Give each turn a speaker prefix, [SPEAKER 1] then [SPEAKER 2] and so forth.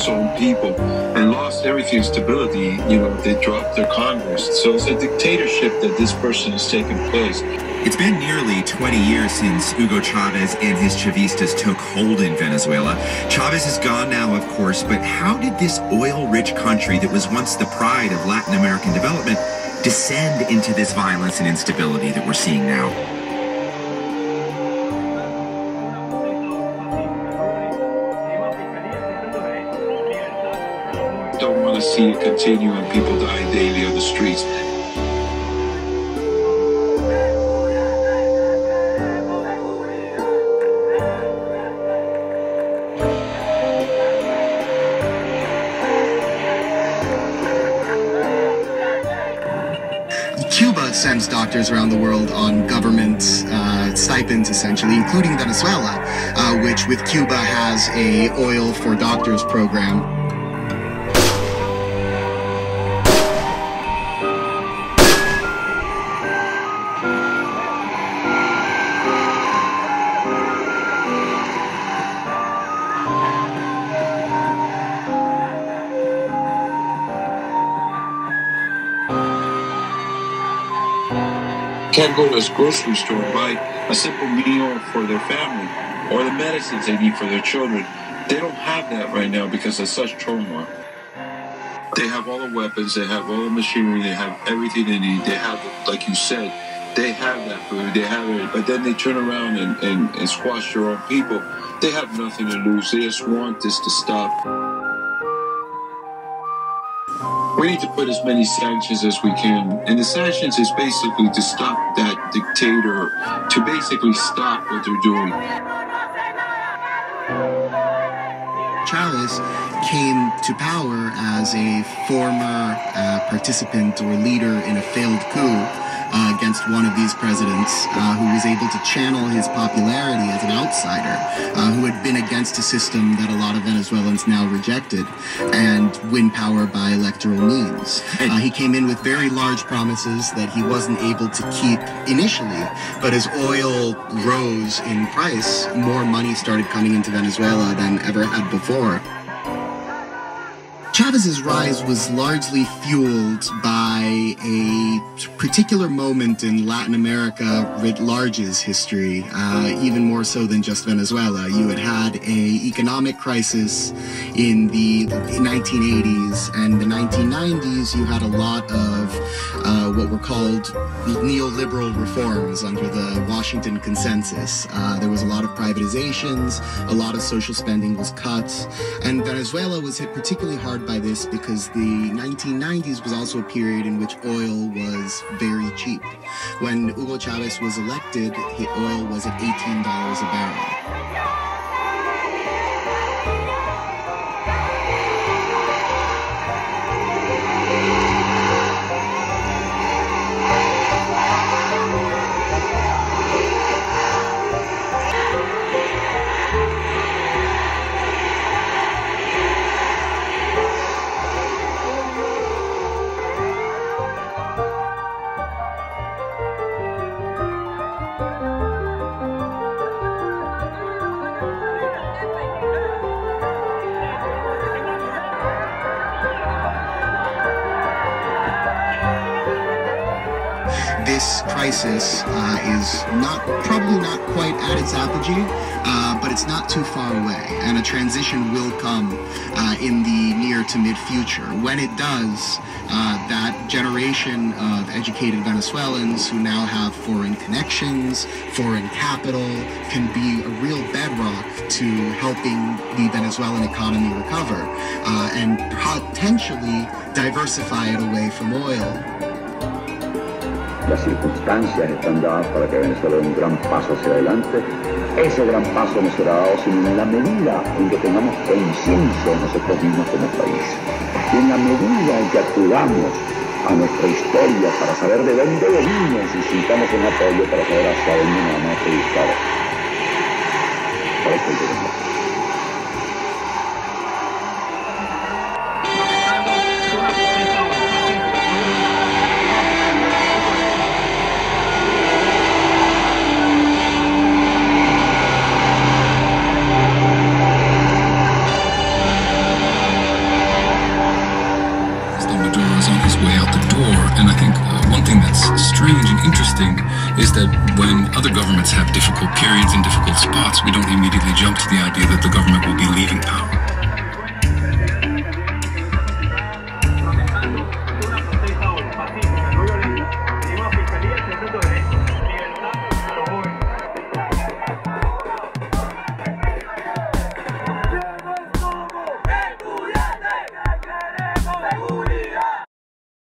[SPEAKER 1] his own people and lost everything stability. They dropped their Congress. So it's a dictatorship that this person has taken place.
[SPEAKER 2] It's been nearly 20 years since Hugo Chavez and his Chavistas took hold in Venezuela. Chavez is gone now, of course, but how did this oil-rich country that was once the pride of Latin American development descend into this violence and instability that we're seeing now?
[SPEAKER 1] Don't want to see it continue and people die daily on the streets.
[SPEAKER 3] Cuba sends doctors around the world on government stipends, essentially, including Venezuela, which with Cuba has a oil for doctors program.
[SPEAKER 1] Can't go to a grocery store and buy a simple meal for their family or the medicines they need for their children. They don't have that right now because of such turmoil. They have all the weapons, they have all the machinery, they have everything they need. They have, like you said, they have that food, they have it, but then they turn around and squash their own people. They have nothing to lose. They just want this to stop. We need to put as many sanctions as we can. And the sanctions is basically to stop that dictator, to basically stop what they're doing.
[SPEAKER 3] Chavez came to power as a former participant or leader in a failed coup against one of these presidents who was able to channel his popularity as an outsider who had been against a system that a lot of Venezuelans now rejected and win power by electoral means. He came in with very large promises that he wasn't able to keep initially, but as oil rose in price, more money started coming into Venezuela than ever had before. Chavez's rise was largely fueled by a particular moment in Latin America writ large's history, even more so than just Venezuela. You had had an economic crisis in the 1980s, and the 1990s you had a lot of what were called neoliberal reforms under the Washington Consensus. There was a lot of privatizations, a lot of social spending was cut, and Venezuela was hit particularly hard by this because the 1990s was also a period in which oil was very cheap. When Hugo Chavez was elected, oil was at $18 a barrel. This crisis is probably not quite at its apogee, but it's not too far away, and a transition will come in the near to mid-future. When it does, that generation of educated Venezuelans who now have foreign connections, foreign capital, can be a real bedrock to helping the Venezuelan economy recover and potentially diversify it away from oil.
[SPEAKER 4] Las circunstancias están dadas para que Venezuela dé un gran paso hacia adelante. Ese gran paso no será dado sino en la medida en que tengamos conciencia de nosotros mismos como país. Y en la medida en que acudamos a nuestra historia para saber de dónde venimos y sintamos un apoyo para saber hacia dónde nos vamos a dedicar. Para esto
[SPEAKER 5] I think one thing that's strange and interesting is that when other governments have difficult periods and difficult spots, we don't immediately jump to the idea that the government will be leaving power.